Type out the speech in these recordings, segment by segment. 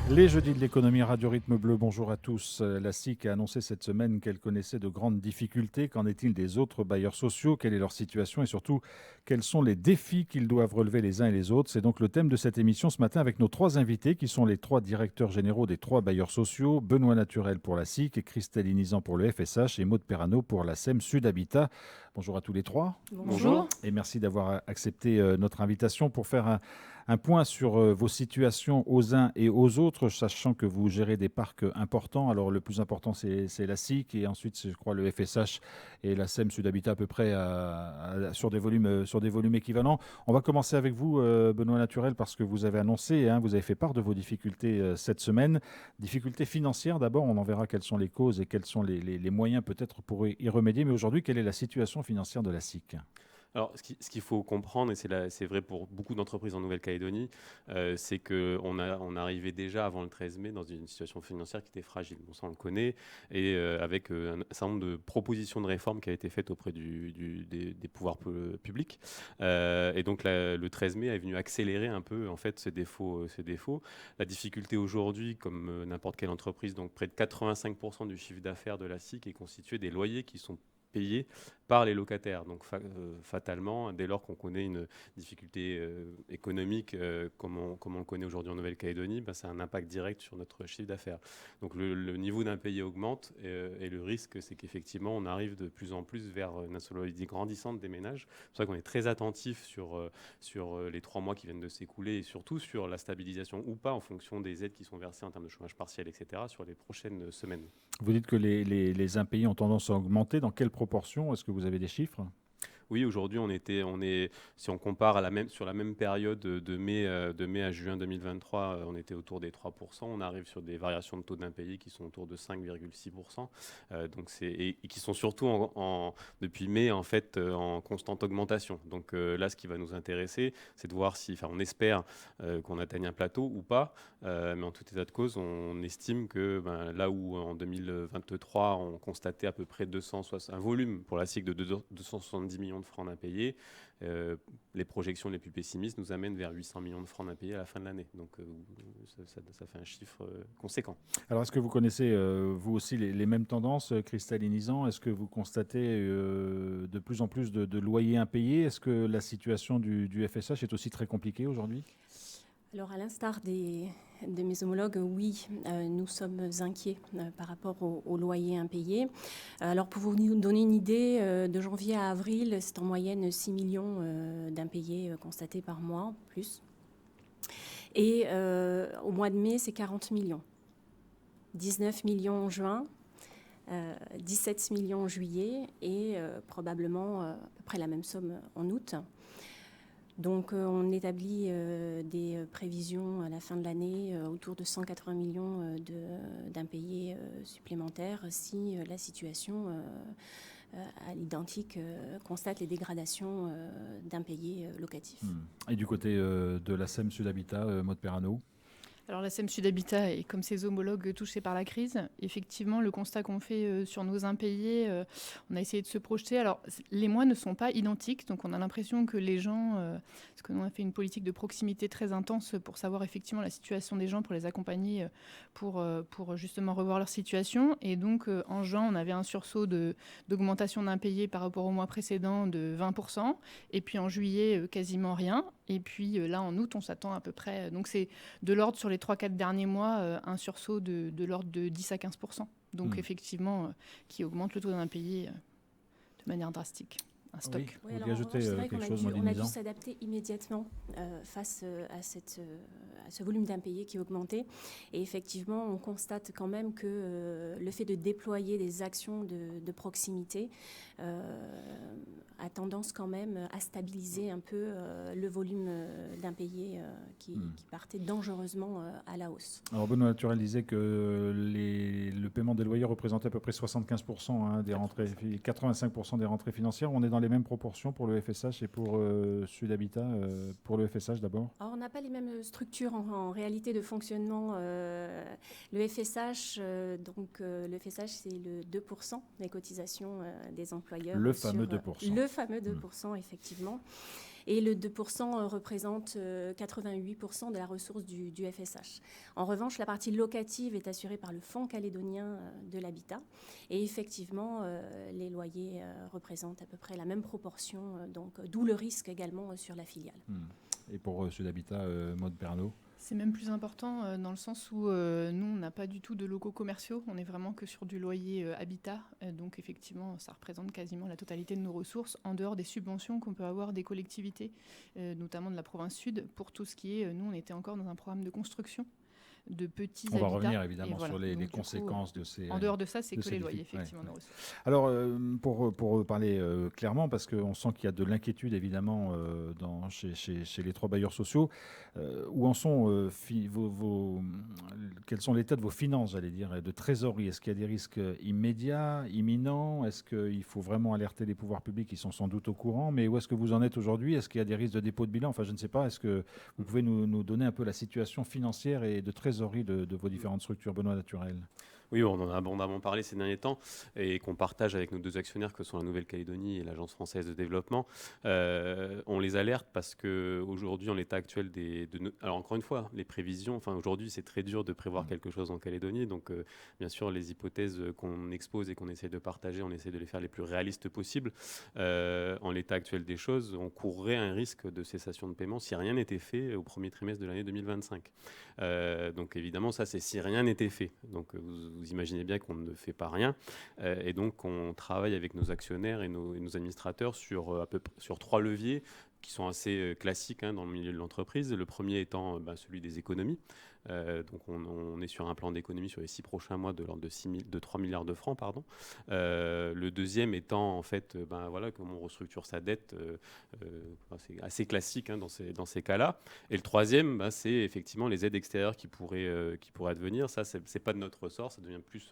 Les jeudis de l'économie, Radio Rythme Bleu, bonjour à tous. La SIC a annoncé cette semaine qu'elle connaissait de grandes difficultés. Qu'en est-il des autres bailleurs sociaux? Quelle est leur situation et surtout, quels sont les défis qu'ils doivent relever les uns et les autres? C'est donc le thème de cette émission ce matin avec nos trois invités qui sont les trois directeurs généraux des trois bailleurs sociaux, Benoît Naturel pour la SIC, Christelle Inizan pour le FSH et Maud Perrano pour la SEM Sud Habitat. Bonjour à tous les trois. Bonjour. Et merci d'avoir accepté notre invitation pour faire un point sur vos situations aux uns et aux autres, sachant que vous gérez des parcs importants. Alors le plus important, c'est la SIC et ensuite, je crois, le FSH et la SEM Sud Habitat à peu près sur des volumes équivalents. On va commencer avec vous, Benoît Naturel, parce que vous avez annoncé, vous avez fait part de vos difficultés cette semaine. Difficultés financières d'abord, on en verra quelles sont les causes et quels sont les moyens peut-être pour y remédier. Mais aujourd'hui, quelle est la situation financière de la SIC ? Alors, ce qu'il faut comprendre, et c'est vrai pour beaucoup d'entreprises en Nouvelle-Calédonie, c'est qu'on arrivait déjà avant le 13 mai dans une situation financière qui était fragile. Bon, ça, on le connaît, et avec un certain nombre de propositions de réforme qui a été faites auprès des pouvoirs publics. Et donc, le 13 mai est venu accélérer un peu en fait, ces défauts. La difficulté aujourd'hui, comme n'importe quelle entreprise, donc près de 85% du chiffre d'affaires de la SIC est constitué des loyers qui sont payés par les locataires. Donc fatalement, dès lors qu'on connaît une difficulté économique comme on le connaît aujourd'hui en Nouvelle-Calédonie, ça a un impact direct sur notre chiffre d'affaires. Donc le niveau d'impayé augmente et le risque, c'est qu'effectivement, on arrive de plus en plus vers une insolvabilité grandissante des ménages. C'est pour ça qu'on est très attentif sur les 3 mois qui viennent de s'écouler et surtout sur la stabilisation ou pas en fonction des aides qui sont versées en termes de chômage partiel, etc. sur les prochaines semaines. Vous dites que les impayés ont tendance à augmenter. Dans quelle proportion? Est-ce que vous avez des chiffres? Oui, aujourd'hui, si on compare sur la même période de mai à juin 2023, on était autour des 3%. On arrive sur des variations de taux d'impayés qui sont autour de 5,6%. Et qui sont surtout depuis mai en fait en constante augmentation. Donc là, ce qui va nous intéresser, c'est de voir on espère qu'on atteigne un plateau ou pas. Mais en tout état de cause, on estime que là où en 2023, on constatait à peu près un volume pour la SIC de 270 millions de francs d'impayés, les projections les plus pessimistes nous amènent vers 800 millions de francs d'impayés à la fin de l'année. Donc ça fait un chiffre conséquent. Alors est-ce que vous connaissez vous aussi les mêmes tendances, Christelle Inizan? Est-ce que vous constatez de plus en plus de loyers impayés? Est-ce que la situation du FSH est aussi très compliquée aujourd'hui? Alors, à l'instar de mes homologues, oui, nous sommes inquiets par rapport aux loyers impayés. Alors, pour vous donner une idée, de janvier à avril, c'est en moyenne 6 millions d'impayés constatés par mois, plus. Et au mois de mai, c'est 40 millions. 19 millions en juin, 17 millions en juillet et probablement à peu près la même somme en août. Donc, on établit des prévisions à la fin de l'année autour de 180 millions d'impayés supplémentaires si la situation à l'identique constate les dégradations d'impayés locatifs. Et du côté de la SEM Sud Habitat, Maud Perrano? Alors la SEM Sud Habitat est comme ses homologues touchée par la crise. Effectivement, le constat qu'on fait sur nos impayés, on a essayé de se projeter. Alors les mois ne sont pas identiques, donc on a l'impression que les gens, parce que nous on a fait une politique de proximité très intense pour savoir effectivement la situation des gens, pour les accompagner, pour justement revoir leur situation. Et donc en juin, on avait un sursaut d'augmentation d'impayés par rapport au mois précédent de 20%. Et puis en juillet, quasiment rien. Et puis là, en août, on s'attend à peu près... Donc c'est de l'ordre sur les 3-4 derniers mois, un sursaut de l'ordre de 10 à 15%. Donc effectivement, qui augmente le taux d'impayé de manière drastique. Un stock. Oui, alors, c'est vrai qu'on a dû s'adapter immédiatement face à ce volume d'impayés qui augmentait. Et effectivement, on constate quand même que le fait de déployer des actions de proximité a tendance quand même à stabiliser un peu le volume d'impayés qui partait dangereusement à la hausse. Alors Benoît Naturel disait que le paiement des loyers représentait à peu près 75% des rentrées, 85% des rentrées financières. On est dans les mêmes proportions pour le FSH et pour Sud Habitat, pour le FSH d'abord? Alors, on n'a pas les mêmes structures en réalité de fonctionnement. Le FSH, le FSH, c'est le 2% des cotisations des employeurs. Le fameux 2%. Le fameux 2%, effectivement. et le 2% représente 88% de la ressource du FSH. En revanche, la partie locative est assurée par le Fonds calédonien de l'habitat et effectivement, les loyers représentent à peu près la même proportion, donc d'où le risque également sur la filiale. Et pour Sud Habitat, Maude Pernaut? C'est même plus important dans le sens où nous, on n'a pas du tout de locaux commerciaux. On n'est vraiment que sur du loyer habitat. Donc, effectivement, ça représente quasiment la totalité de nos ressources, en dehors des subventions qu'on peut avoir des collectivités, notamment de la province sud. Pour tout ce qui est, nous, on était encore dans un programme de construction de petits habitats. On va revenir évidemment sur les conséquences de ces... En dehors de ça, c'est que les loyers, effectivement, nos ressources. Alors, pour parler clairement, parce qu'on sent qu'il y a de l'inquiétude évidemment chez les 3 bailleurs sociaux, où en sont quels sont l'état de vos finances, j'allais dire, de trésorerie? Est-ce qu'il y a des risques immédiats, imminents? Est-ce qu'il faut vraiment alerter les pouvoirs publics qui sont sans doute au courant? Mais où est-ce que vous en êtes aujourd'hui? Est-ce qu'il y a des risques de dépôt de bilan? Enfin, je ne sais pas. Est-ce que vous pouvez nous donner un peu la situation financière et de trésorerie de vos différentes structures, Benoît Naturel? Oui, on en a abondamment parlé ces derniers temps et qu'on partage avec nos 2 actionnaires que sont la Nouvelle-Calédonie et l'Agence française de développement. On les alerte parce qu'aujourd'hui, en l'état actuel alors encore une fois, les prévisions, aujourd'hui c'est très dur de prévoir quelque chose en Calédonie, donc bien sûr les hypothèses qu'on expose et qu'on essaie de partager, on essaie de les faire les plus réalistes possibles. En l'état actuel des choses, on courrait un risque de cessation de paiement si rien n'était fait au premier trimestre de l'année 2025. Donc évidemment, ça c'est si rien n'était fait. Donc vous imaginez bien qu'on ne fait pas rien. Et donc, on travaille avec nos actionnaires et nos administrateurs sur 3 leviers qui sont assez classiques dans le milieu de l'entreprise. Le premier étant celui des économies. Donc on est sur un plan d'économie sur les 6 prochains mois de l'ordre de 3 milliards de francs. Le deuxième étant en fait comment on restructure sa dette, c'est assez classique dans ces cas-là. Et le troisième, c'est effectivement les aides extérieures qui pourraient advenir. Ça, c'est pas de notre ressort,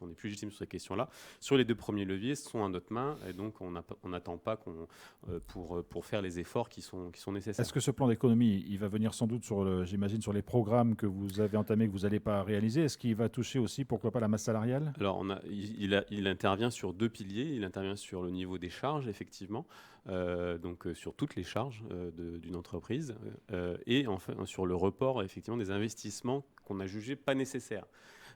on est plus légitime sur ces questions-là. Sur les 2 premiers leviers, ce sont à notre main, et donc on n'attend pas pour faire les efforts qui sont nécessaires. Est-ce que ce plan d'économie, il va venir sans doute j'imagine, sur les programmes que vous avez entamés, que vous n'allez pas réaliser? Est-ce qu'il va toucher aussi, pourquoi pas, la masse salariale? Alors, il intervient sur 2 piliers. Il intervient sur le niveau des charges, effectivement, donc sur toutes les charges d'une entreprise, et enfin sur le report, effectivement, des investissements qu'on a jugés pas nécessaires.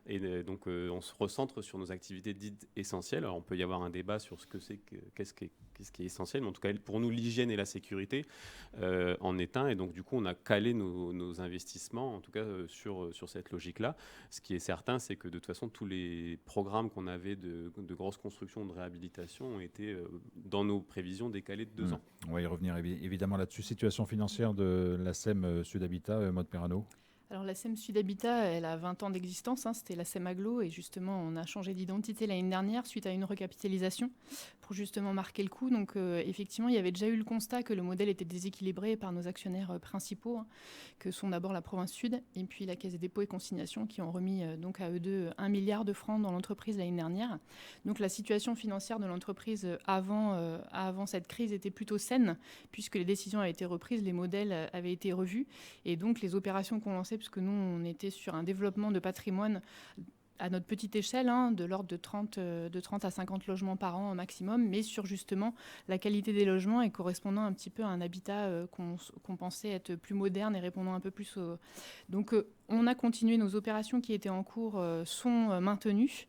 Et donc, on se recentre sur nos activités dites essentielles. Alors, on peut y avoir un débat sur qu'est-ce qui est essentiel, mais en tout cas, pour nous, l'hygiène et la sécurité en est un. Et donc, du coup, on a calé nos investissements, en tout cas, sur cette logique-là. Ce qui est certain, c'est que de toute façon, tous les programmes qu'on avait de grosses constructions, de réhabilitation, ont été, dans nos prévisions, décalés de 2 ans. On va y revenir évidemment là-dessus. Situation financière de la SEM Sud Habitat, Maude Pernaut? Alors la SEM Sud Habitat, elle a 20 ans d'existence, c'était la SEM Aglo, et justement on a changé d'identité l'année dernière suite à une recapitalisation pour justement marquer le coup. Donc effectivement, il y avait déjà eu le constat que le modèle était déséquilibré par nos actionnaires principaux, que sont d'abord la province Sud et puis la Caisse des dépôts et consignations, qui ont remis donc à eux deux 1 milliard de francs dans l'entreprise l'année dernière. Donc la situation financière de l'entreprise avant cette crise était plutôt saine, puisque les décisions avaient été reprises, les modèles avaient été revus, et donc les opérations qu'on lançait, puisque nous, on était sur un développement de patrimoine à notre petite échelle, de l'ordre de 30 à 50 logements par an au maximum, mais sur justement la qualité des logements et correspondant un petit peu à un habitat qu'on pensait être plus moderne et répondant un peu plus aux... Donc, on a continué, nos opérations qui étaient en cours sont maintenues.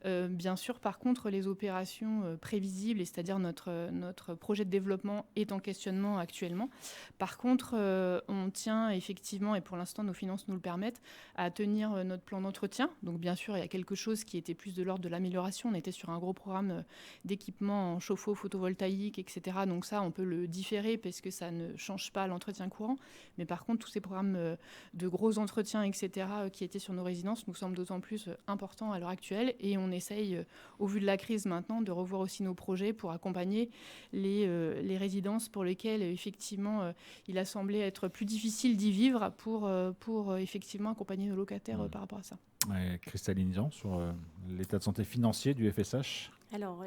Bien sûr, par contre, les opérations prévisibles, c'est-à-dire notre projet de développement est en questionnement actuellement. Par contre, on tient effectivement, et pour l'instant nos finances nous le permettent, à tenir notre plan d'entretien. Donc bien sûr, il y a quelque chose qui était plus de l'ordre de l'amélioration. On était sur un gros programme d'équipement en chauffe-eau photovoltaïque, etc. Donc ça, on peut le différer parce que ça ne change pas l'entretien courant. Mais par contre, tous ces programmes de gros entretiens, etc., qui étaient sur nos résidences, nous semblent d'autant plus importants à l'heure actuelle. Et on essaye, au vu de la crise maintenant, de revoir aussi nos projets pour accompagner les résidences pour lesquelles, effectivement, il a semblé être plus difficile d'y vivre pour effectivement accompagner nos locataires par rapport à ça. Cristallisant sur l'état de santé financier du FSH. Alors,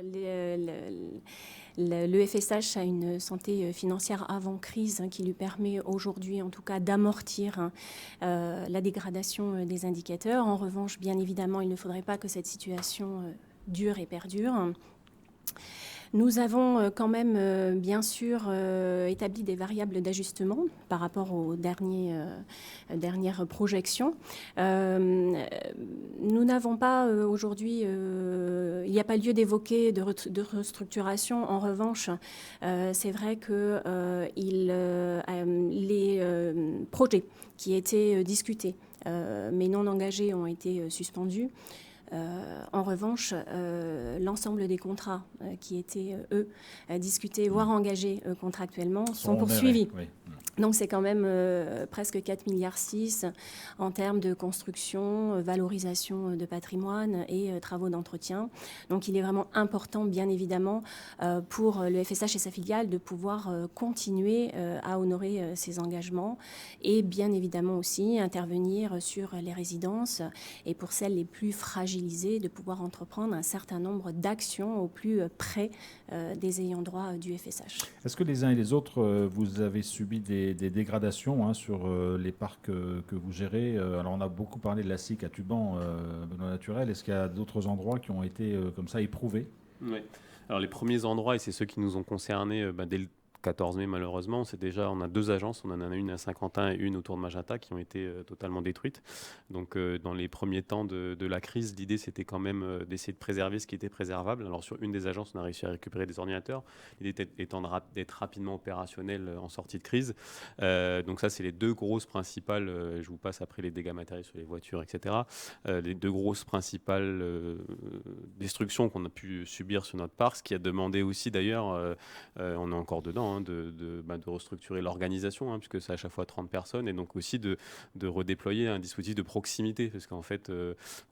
le FSH a une santé financière avant crise qui lui permet aujourd'hui, en tout cas, d'amortir la dégradation des indicateurs. En revanche, bien évidemment, il ne faudrait pas que cette situation dure et perdure. Nous avons quand même, bien sûr, établi des variables d'ajustement par rapport aux dernières projections. Nous n'avons pas aujourd'hui, il n'y a pas lieu d'évoquer de restructuration. En revanche, c'est vrai que les projets qui étaient discutés mais non engagés ont été suspendus. En revanche, l'ensemble des contrats qui étaient, discutés, voire engagés contractuellement, sont poursuivis. Oui. Donc c'est quand même presque 4,6 milliards en termes de construction, valorisation de patrimoine et travaux d'entretien. Donc il est vraiment important, bien évidemment, pour le FSH et sa filiale de pouvoir continuer à honorer ses engagements et bien évidemment aussi intervenir sur les résidences et pour celles les plus fragilisées, de pouvoir entreprendre un certain nombre d'actions au plus près des ayants droit du FSH. Est-ce que les uns et les autres, vous avez subi des dégradations sur les parcs que vous gérez? Alors on a beaucoup parlé de la SIC à Tuban, Benoît Naturel. Est-ce qu'il y a d'autres endroits qui ont été comme ça éprouvés? Oui. Alors les premiers endroits, et c'est ceux qui nous ont concernés dès le 14 mai malheureusement, on a 2 agences, on en a une à Saint-Quentin et une autour de Magenta qui ont été totalement détruites. Donc dans les premiers temps de la crise, l'idée c'était quand même d'essayer de préserver ce qui était préservable. Alors sur une des agences, on a réussi à récupérer des ordinateurs, l'idée étant d'être rapidement opérationnel en sortie de crise. Donc ça c'est les 2 grosses principales, je vous passe après les dégâts matériels sur les voitures, etc. Les 2 grosses principales destructions qu'on a pu subir sur notre parc, ce qui a demandé aussi d'ailleurs, on est encore dedans, de restructurer l'organisation, puisque c'est à chaque fois 30 personnes, et donc aussi de redéployer un dispositif de proximité, parce qu'en fait,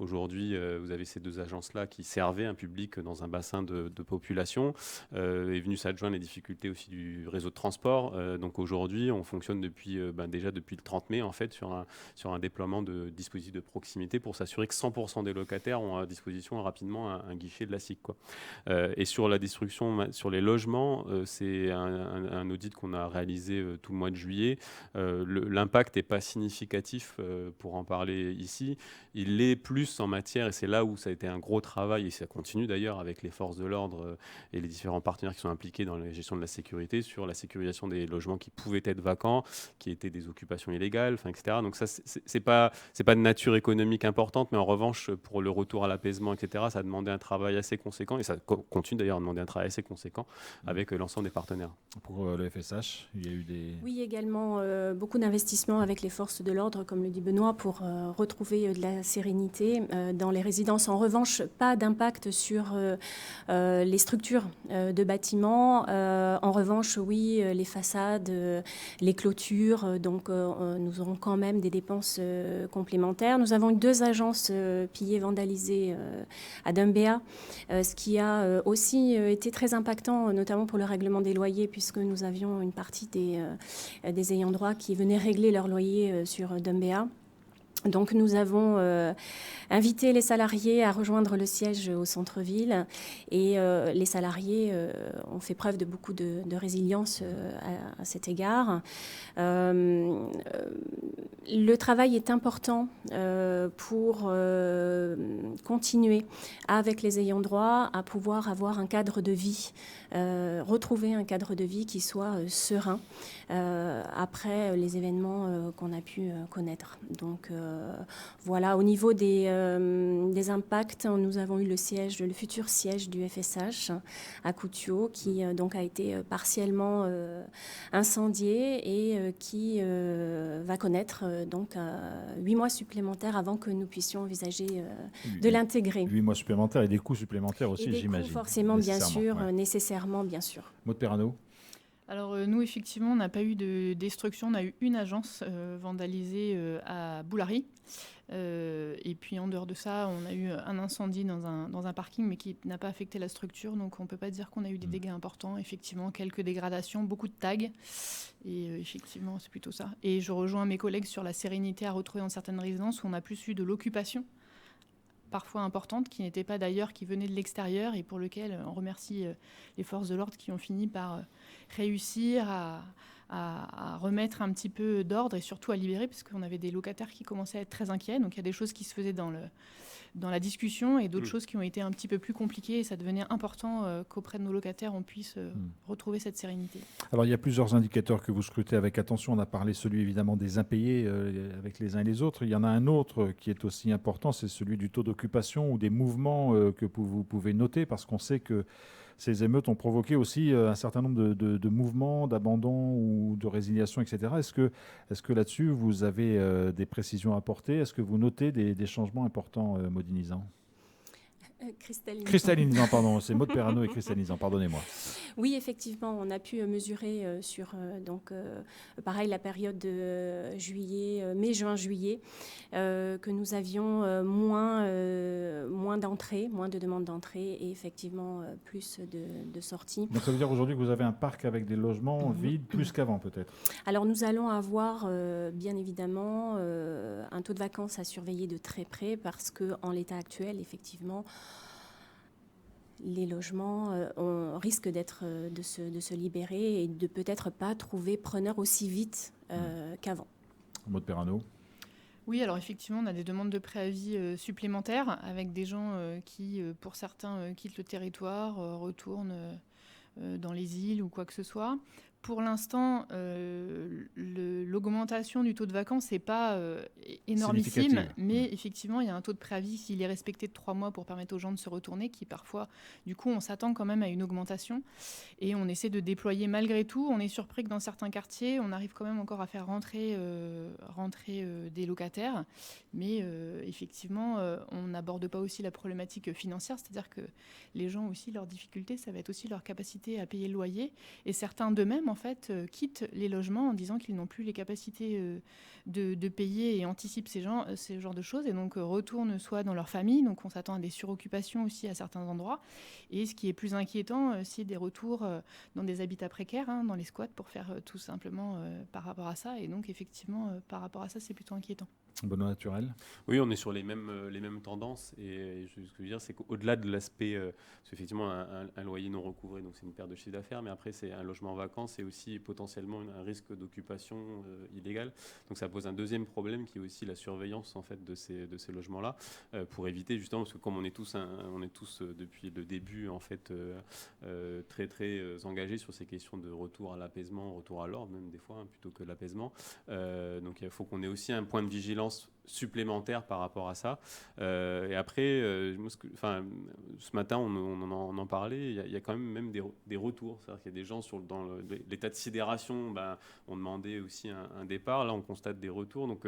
aujourd'hui, vous avez ces 2 agences-là qui servaient un public dans un bassin de population, est venu s'adjoindre les difficultés aussi du réseau de transport. Donc aujourd'hui, on fonctionne déjà depuis le 30 mai, en fait, sur un déploiement de dispositifs de proximité pour s'assurer que 100% des locataires ont à disposition rapidement un guichet de la SIC, quoi. Et sur la destruction, sur les logements, c'est un audit qu'on a réalisé tout le mois de juillet. L'impact n'est pas significatif pour en parler ici. Il l'est plus en matière, et c'est là où ça a été un gros travail, et ça continue d'ailleurs avec les forces de l'ordre et les différents partenaires qui sont impliqués dans la gestion de la sécurité, sur la sécurisation des logements qui pouvaient être vacants, qui étaient des occupations illégales, etc. Donc ça, c'est pas de nature économique importante, mais en revanche, pour le retour à l'apaisement, etc., ça a demandé un travail assez conséquent, et ça continue d'ailleurs à demander un travail assez conséquent avec l'ensemble des partenaires. Pour le FSH, il y a eu des... Oui, également beaucoup d'investissements avec les forces de l'ordre, comme le dit Benoît, pour retrouver de la sérénité dans les résidences. En revanche, pas d'impact sur les structures de bâtiments. En revanche, oui, les façades, les clôtures. Donc, nous aurons quand même des dépenses complémentaires. Nous avons eu 2 agences pillées, vandalisées à Dumbéa, ce qui a aussi été très impactant, notamment pour le règlement des loyers, puisque nous avions une partie des ayants droit qui venaient régler leur loyer sur Dumbéa. Donc nous avons invité les salariés à rejoindre le siège au centre-ville, et les salariés ont fait preuve de beaucoup de résilience à cet égard. Le travail est important pour continuer avec les ayants droit à pouvoir avoir un cadre de vie, retrouver un cadre de vie qui soit serein après les événements qu'on a pu connaître. Donc voilà, au niveau des impacts, nous avons eu le futur siège du FSH à Koutiaux, qui donc a été partiellement incendié et qui va connaître donc 8 mois supplémentaires avant que nous puissions envisager de l'intégrer. 8 mois supplémentaires et des coûts supplémentaires aussi, j'imagine. Forcément, bien sûr, nécessairement, bien sûr. Maud Perrano. Alors nous, effectivement, on n'a pas eu de destruction. On a eu une agence vandalisée à Boulary. Et puis en dehors de ça, on a eu un incendie dans un parking, mais qui n'a pas affecté la structure. Donc on ne peut pas dire qu'on a eu des dégâts importants. Effectivement, quelques dégradations, beaucoup de tags. Et effectivement, c'est plutôt ça. Et je rejoins mes collègues sur la sérénité à retrouver dans certaines résidences où on a plus eu de l'occupation, parfois importante, qui n'était pas d'ailleurs, qui venait de l'extérieur, et pour lequel on remercie les forces de l'ordre qui ont fini par réussir à remettre un petit peu d'ordre et surtout à libérer, parce qu'on avait des locataires qui commençaient à être très inquiets. Donc il y a des choses qui se faisaient dans la discussion et d'autres choses qui ont été un petit peu plus compliquées, et ça devenait important qu'auprès de nos locataires, on puisse retrouver cette sérénité. Alors, il y a plusieurs indicateurs que vous scrutez avec attention. On a parlé celui évidemment des impayés avec les uns et les autres. Il y en a un autre qui est aussi important, c'est celui du taux d'occupation ou des mouvements que vous pouvez noter, parce qu'on sait que ces émeutes ont provoqué aussi un certain nombre de mouvements, d'abandon ou de résiliation, etc. Est-ce que là-dessus, vous avez des précisions à apporter? Est-ce que vous notez des changements importants, Maudine Nizan? Cristalline Nizan, pardon. C'est Maud Perrano et Cristalline Nizan, pardonnez-moi. Oui, effectivement, on a pu mesurer sur pareil la période de mai, juin, juillet, que nous avions moins d'entrées, moins de demandes d'entrée et effectivement plus de sorties. Donc ça veut dire aujourd'hui que vous avez un parc avec des logements vides plus qu'avant peut-être? Alors nous allons avoir bien évidemment un taux de vacances à surveiller de très près parce qu'en l'état actuel, effectivement, les logements risquent de se libérer et de peut-être pas trouver preneur aussi vite qu'avant. Maud Perrano. Oui, alors effectivement, on a des demandes de préavis supplémentaires avec des gens qui, pour certains, quittent le territoire, retournent dans les îles ou quoi que ce soit. Pour l'instant, l'augmentation du taux de vacances n'est pas énormissime, mais effectivement, il y a un taux de préavis, s'il est respecté de 3 mois pour permettre aux gens de se retourner, qui parfois, du coup, on s'attend quand même à une augmentation. Et on essaie de déployer malgré tout. On est surpris que dans certains quartiers, on arrive quand même encore à faire rentrer des locataires. Mais effectivement, on n'aborde pas aussi la problématique financière, c'est-à-dire que les gens aussi, leur difficulté, ça va être aussi leur capacité à payer le loyer. Et certains d'eux-mêmes, en fait, quittent les logements en disant qu'ils n'ont plus les capacités de payer et anticipent ces genres de choses et donc retournent soit dans leur famille, donc on s'attend à des suroccupations aussi à certains endroits, et ce qui est plus inquiétant, c'est des retours dans des habitats précaires, dans les squats, pour faire tout simplement par rapport à ça, et donc effectivement par rapport à ça c'est plutôt inquiétant. Benoît Naturel. Oui, on est sur les mêmes tendances. Et ce que je veux dire, c'est qu'au-delà de l'aspect, parce qu'effectivement, un loyer non recouvré, donc c'est une perte de chiffre d'affaires, mais après, c'est un logement en vacances, c'est aussi potentiellement un risque d'occupation illégale. Donc ça pose un deuxième problème qui est aussi la surveillance en fait de ces logements-là, pour éviter justement, parce que comme on est tous depuis le début en fait très très engagés sur ces questions de retour à l'apaisement, retour à l'ordre même des fois, plutôt que l'apaisement. Donc il faut qu'on ait aussi un point de vigilance supplémentaire par rapport à ça. Et après, ce matin, on en parlait, il y a quand même des retours. C'est-à-dire qu'il y a des gens dans l'état de sidération, ont demandé aussi un départ. Là, on constate des retours. Donc,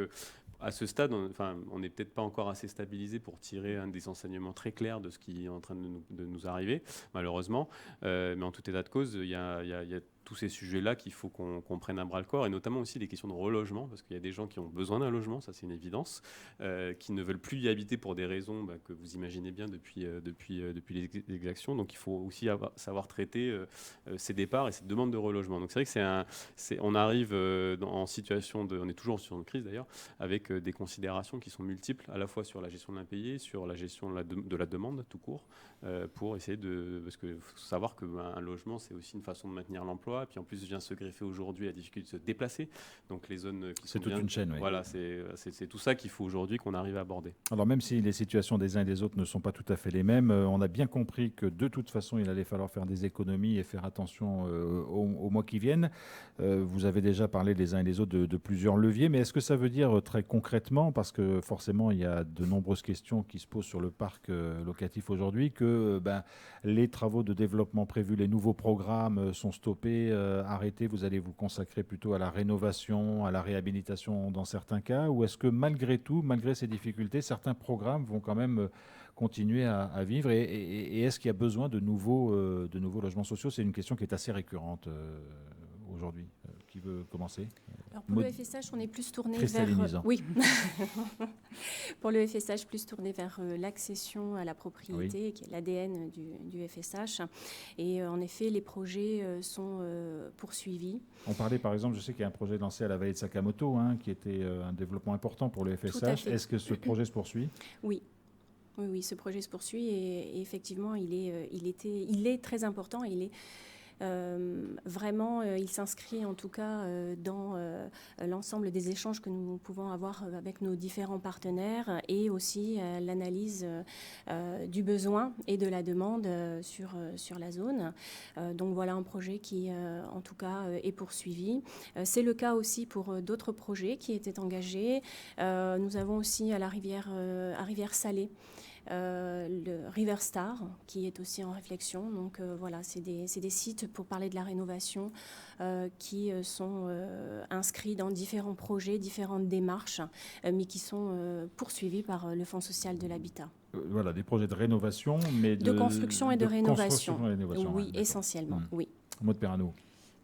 à ce stade, on n'est peut-être pas encore assez stabilisé pour tirer un des enseignements très clairs de ce qui est en train de nous arriver, malheureusement. Mais en tout état de cause, il y a tous ces sujets-là qu'il faut qu'on prenne à bras-le-corps, et notamment aussi les questions de relogement, parce qu'il y a des gens qui ont besoin d'un logement, ça c'est une évidence, qui ne veulent plus y habiter pour des raisons que vous imaginez bien depuis les exactions. Donc il faut aussi savoir traiter ces départs et ces demandes de relogement. Donc c'est vrai que on arrive en situation on est toujours sur une crise d'ailleurs, avec des considérations qui sont multiples, à la fois sur la gestion de l'impayé, sur la gestion de la demande tout court, pour essayer parce que faut savoir qu'un logement c'est aussi une façon de maintenir l'emploi. Puis en plus vient se greffer aujourd'hui la difficulté de se déplacer. Donc les zones qui sont c'est toute une chaîne. Oui. Voilà, c'est tout ça qu'il faut aujourd'hui qu'on arrive à aborder. Alors même si les situations des uns et des autres ne sont pas tout à fait les mêmes, on a bien compris que de toute façon il allait falloir faire des économies et faire attention aux mois qui viennent. Vous avez déjà parlé les uns et les autres de plusieurs leviers, mais est-ce que ça veut dire très concrètement, parce que forcément il y a de nombreuses questions qui se posent sur le parc locatif aujourd'hui, que les travaux de développement prévus, les nouveaux programmes sont stoppés, arrêtés, vous allez vous consacrer plutôt à la rénovation, à la réhabilitation dans certains cas, ou est-ce que malgré tout, malgré ces difficultés, certains programmes vont quand même continuer à vivre, et est-ce qu'il y a besoin de nouveaux logements sociaux? C'est une question qui est assez récurrente aujourd'hui. Qui veut commencer? Alors pour le FSH, on est plus tourné vers... Oui. Pour le FSH, plus tourné vers l'accession à la propriété, oui, qui est l'ADN du FSH. Et en effet, les projets sont poursuivis. On parlait par exemple, je sais qu'il y a un projet lancé à la vallée de Sakamoto, qui était un développement important pour le FSH. Est-ce que ce projet se poursuit? Oui. Oui, ce projet se poursuit et effectivement, il est très important. Il est Vraiment, il s'inscrit en tout cas dans l'ensemble des échanges que nous pouvons avoir avec nos différents partenaires et aussi l'analyse du besoin et de la demande sur la zone. Donc voilà un projet qui, en tout cas, est poursuivi. C'est le cas aussi pour d'autres projets qui étaient engagés. Nous avons aussi à Rivière-Salée, le River Star, qui est aussi en réflexion. Donc voilà, c'est des sites pour parler de la rénovation qui sont inscrits dans différents projets, différentes démarches, mais qui sont poursuivis par le Fonds social de l'habitat. Voilà, des projets de rénovation, mais de construction et de rénovation. Oui, ouais, essentiellement, oui. Maud Perrano.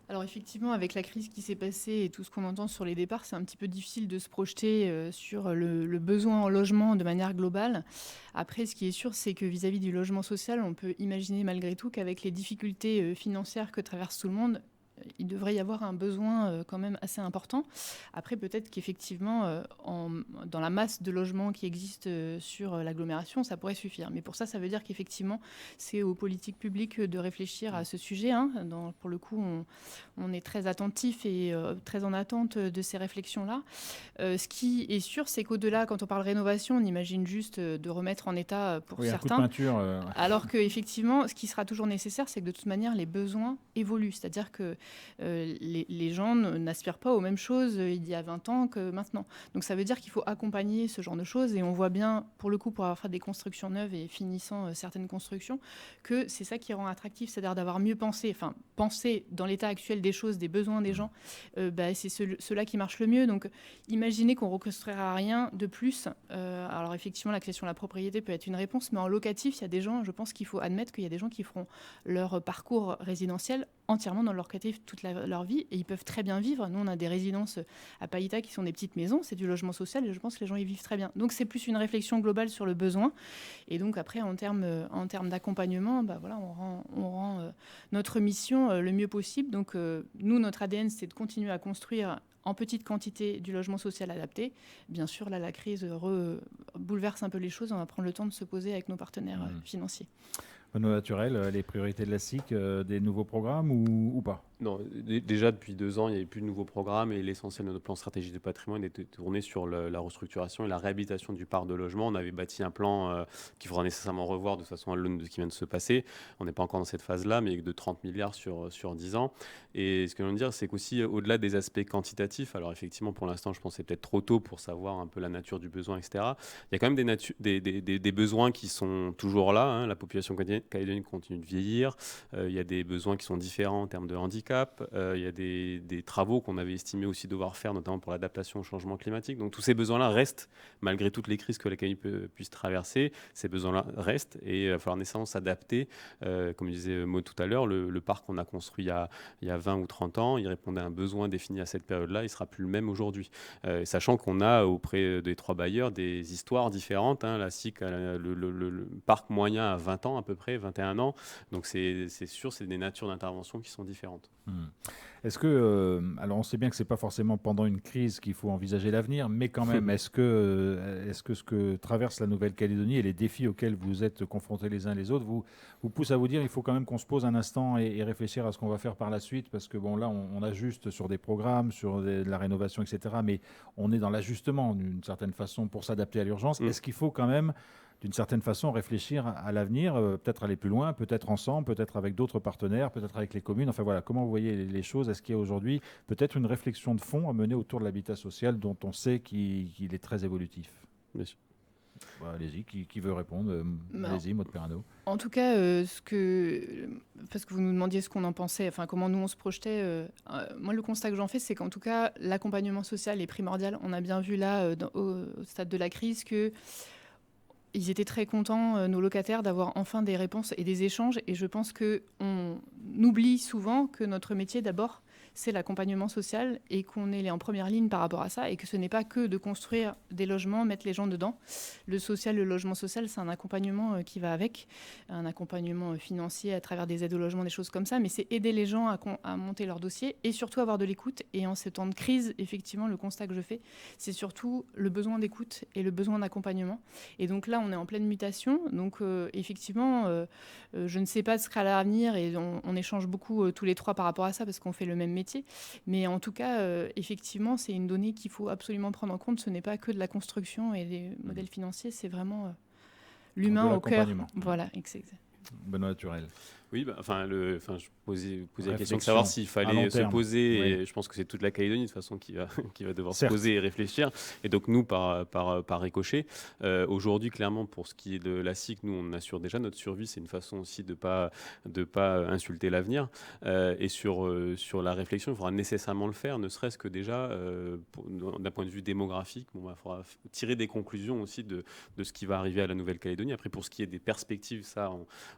Alors effectivement, avec la crise qui s'est passée et tout ce qu'on entend sur les départs, c'est un petit peu difficile de se projeter sur le besoin en logement de manière globale. Après, ce qui est sûr, c'est que vis-à-vis du logement social, on peut imaginer malgré tout qu'avec les difficultés financières que traverse tout le monde, il devrait y avoir un besoin quand même assez important. Après, peut-être qu'effectivement, dans la masse de logements qui existent sur l'agglomération, ça pourrait suffire. Mais pour ça, ça veut dire qu'effectivement, c'est aux politiques publiques de réfléchir à ce sujet. Pour le coup, on est très attentif et très en attente de ces réflexions-là. Ce qui est sûr, c'est qu'au-delà, quand on parle rénovation, on imagine juste de remettre en état pour certains. Un coup de peinture, Alors qu'effectivement, ce qui sera toujours nécessaire, c'est que de toute manière, les besoins évoluent. C'est-à-dire que les gens n'aspirent pas aux mêmes choses il y a 20 ans que maintenant. Donc ça veut dire qu'il faut accompagner ce genre de choses et on voit bien, pour le coup, pour avoir fait des constructions neuves et finissant certaines constructions, que c'est ça qui rend attractif, c'est-à-dire d'avoir mieux pensé, penser dans l'état actuel des choses, des besoins des gens, c'est ceux-là qui marchent le mieux. Donc imaginez qu'on ne reconstruira rien de plus. Alors effectivement, la question de la propriété peut être une réponse, mais en locatif, il y a des gens, je pense qu'il faut admettre qu'il y a des gens qui feront leur parcours résidentiel entièrement dans leur locatif toute leur vie et ils peuvent très bien vivre. Nous, on a des résidences à Païta qui sont des petites maisons, c'est du logement social et je pense que les gens y vivent très bien. Donc, c'est plus une réflexion globale sur le besoin. Et donc, après, en termes d'accompagnement, on rend notre mission le mieux possible. Donc, nous, notre ADN, c'est de continuer à construire en petite quantité du logement social adapté. Bien sûr, là, la crise bouleverse un peu les choses. On va prendre le temps de se poser avec nos partenaires financiers. Renaud Naturel, les priorités de la SIC, des nouveaux programmes ou pas ? Non, déjà depuis 2 ans, il n'y avait plus de nouveaux programmes et l'essentiel de notre plan stratégique de patrimoine était tourné sur la restructuration et la réhabilitation du parc de logement. On avait bâti un plan qu'il faudra nécessairement revoir de toute façon à l'aune de ce qui vient de se passer. On n'est pas encore dans cette phase-là, mais de 30 milliards sur 10 ans. Et ce que je veux dire, c'est qu'aussi, au-delà des aspects quantitatifs, alors effectivement, pour l'instant, je pense que c'est peut-être trop tôt pour savoir un peu la nature du besoin, etc. Il y a quand même des besoins qui sont toujours là. La population calédonienne continue de vieillir. Il y a des besoins qui sont différents en termes de handicap. Il y a des travaux qu'on avait estimé aussi devoir faire, notamment pour l'adaptation au changement climatique. Donc tous ces besoins-là restent, malgré toutes les crises que la Calédonie puisse traverser. Ces besoins-là restent et il va falloir nécessairement s'adapter. Comme disait Maud tout à l'heure, le parc qu'on a construit il y a 20 ou 30 ans, il répondait à un besoin défini à cette période-là, il ne sera plus le même aujourd'hui. Sachant qu'on a auprès des 3 bailleurs des histoires différentes. La SIC, le parc moyen a 20 ans à peu près, 21 ans. Donc c'est sûr, c'est des natures d'intervention qui sont différentes. Est-ce que, alors on sait bien que ce n'est pas forcément pendant une crise qu'il faut envisager l'avenir, mais quand même, est-ce que ce que traverse la Nouvelle-Calédonie et les défis auxquels vous êtes confrontés les uns les autres vous poussent à vous dire qu'il faut quand même qu'on se pose un instant et réfléchir à ce qu'on va faire par la suite, parce que bon, là, on ajuste sur des programmes, sur de la rénovation, etc., mais on est dans l'ajustement d'une certaine façon pour s'adapter à l'urgence. Est-ce qu'il faut quand même d'une certaine façon, réfléchir à l'avenir, peut-être aller plus loin, peut-être ensemble, peut-être avec d'autres partenaires, peut-être avec les communes. Enfin voilà, comment vous voyez les choses ? Est-ce qu'il y a aujourd'hui peut-être une réflexion de fond à mener autour de l'habitat social dont on sait qu'il est très évolutif ? Bien sûr. Allez-y, qui veut répondre ? Allez-y, Maud Perrano. En tout cas, parce que vous nous demandiez ce qu'on en pensait, comment nous on se projetait, moi le constat que j'en fais, c'est qu'en tout cas, l'accompagnement social est primordial. On a bien vu là, au stade de la crise, que ils étaient très contents, nos locataires, d'avoir enfin des réponses et des échanges. Et je pense qu'on oublie souvent que notre métier, d'abord, c'est l'accompagnement social et qu'on est en première ligne par rapport à ça et que ce n'est pas que de construire des logements, mettre les gens dedans. Le social, le logement social, c'est un accompagnement qui va avec, un accompagnement financier à travers des aides au logement, des choses comme ça, mais c'est aider les gens à monter leur dossier et surtout avoir de l'écoute. Et en ces temps de crise, effectivement, le constat que je fais, c'est surtout le besoin d'écoute et le besoin d'accompagnement. Et donc là, on est en pleine mutation. Donc effectivement, je ne sais pas ce sera l'avenir et on échange beaucoup tous les trois par rapport à ça parce qu'on fait le même métier. Mais en tout cas, effectivement, c'est une donnée qu'il faut absolument prendre en compte. Ce n'est pas que de la construction et des modèles financiers, c'est vraiment l'humain au cœur. Voilà, exact. Benoît Turel. Oui, je posais la question de savoir s'il fallait se poser, oui. Et je pense que c'est toute la Calédonie de toute façon qui va devoir se poser et réfléchir. Et donc nous, par ricochet, aujourd'hui, clairement, pour ce qui est de la SIC, nous, on assure déjà notre survie. C'est une façon aussi de pas insulter l'avenir. Et sur la réflexion, il faudra nécessairement le faire, ne serait-ce que déjà, d'un point de vue démographique, il faudra tirer des conclusions aussi de ce qui va arriver à la Nouvelle-Calédonie. Après, pour ce qui est des perspectives, ça,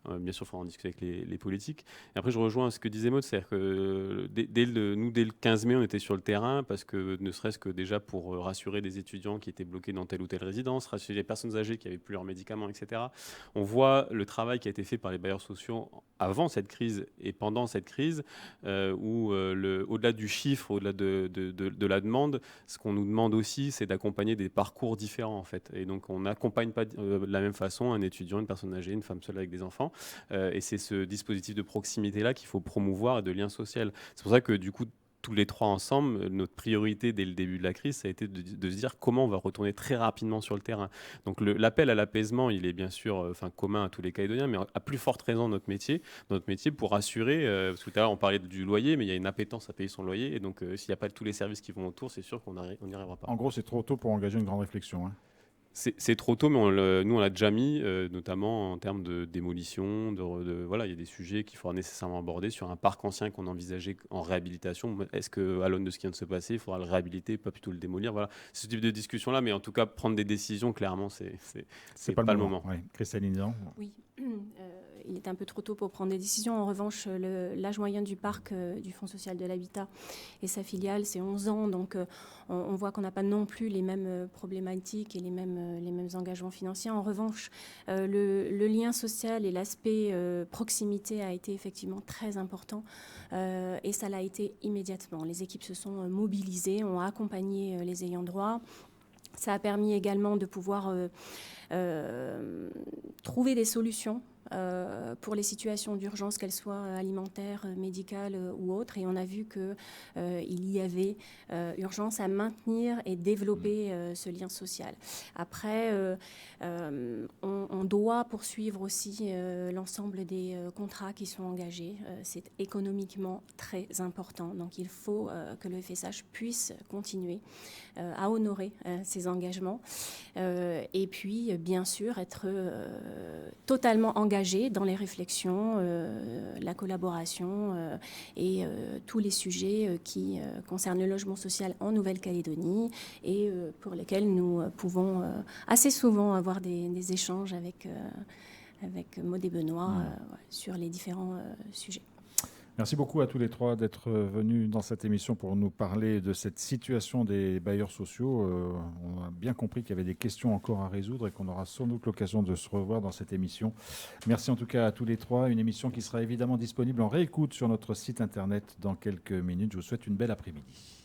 bien sûr, il faudra en discuter avec les politiques. Et après, je rejoins ce que disait Maud, c'est-à-dire que dès le 15 mai, on était sur le terrain parce que ne serait-ce que déjà pour rassurer des étudiants qui étaient bloqués dans telle ou telle résidence, rassurer les personnes âgées qui n'avaient plus leurs médicaments, etc. On voit le travail qui a été fait par les bailleurs sociaux avant cette crise et pendant cette crise, où au-delà du chiffre, au-delà de la demande, ce qu'on nous demande aussi, c'est d'accompagner des parcours différents en fait. Et donc, on n'accompagne pas de la même façon un étudiant, une personne âgée, une femme seule avec des enfants. Et c'est ce dispositif de proximité-là qu'il faut promouvoir et de lien social. C'est pour ça que du coup, tous les trois ensemble, notre priorité dès le début de la crise, ça a été de se dire comment on va retourner très rapidement sur le terrain. Donc l'appel à l'apaisement, il est bien sûr commun à tous les Calédoniens, mais à plus forte raison notre métier pour assurer, parce que tout à l'heure on parlait du loyer, mais il y a une appétence à payer son loyer, et donc s'il n'y a pas tous les services qui vont autour, c'est sûr qu'on n'y arrivera pas. En gros, c'est trop tôt pour engager une grande réflexion, hein. C'est trop tôt, mais nous, on l'a déjà mis, notamment en termes de démolition. Voilà, il y a des sujets qu'il faudra nécessairement aborder sur un parc ancien qu'on envisageait en réhabilitation. Est-ce qu'à l'aune de ce qui vient de se passer, il faudra le réhabiliter, pas plutôt le démolir? Voilà, ce type de discussion-là, mais en tout cas, prendre des décisions, clairement, c'est pas le moment. Oui. Christelle. Oui. Il est un peu trop tôt pour prendre des décisions. En revanche, l'âge moyen du parc du Fonds social de l'habitat et sa filiale, c'est 11 ans. Donc, on voit qu'on n'a pas non plus les mêmes problématiques et les mêmes engagements financiers. En revanche, le lien social et l'aspect proximité a été effectivement très important. Et ça l'a été immédiatement. Les équipes se sont mobilisées, ont accompagné les ayants droit. Ça a permis également de pouvoir trouver des solutions pour les situations d'urgence, qu'elles soient alimentaires, médicales ou autres. Et on a vu qu'il y avait urgence à maintenir et développer ce lien social. Après, on doit poursuivre aussi l'ensemble des contrats qui sont engagés. C'est économiquement très important. Donc il faut que le FSH puisse continuer à honorer ses engagements. Et puis, bien sûr, être totalement engagé dans les réflexions, la collaboration et tous les sujets qui concernent le logement social en Nouvelle-Calédonie et pour lesquels nous pouvons assez souvent avoir des échanges avec Maud et Benoît sur les différents sujets. Merci beaucoup à tous les trois d'être venus dans cette émission pour nous parler de cette situation des bailleurs sociaux. On a bien compris qu'il y avait des questions encore à résoudre et qu'on aura sans doute l'occasion de se revoir dans cette émission. Merci en tout cas à tous les trois. Une émission qui sera évidemment disponible en réécoute sur notre site internet dans quelques minutes. Je vous souhaite une belle après-midi.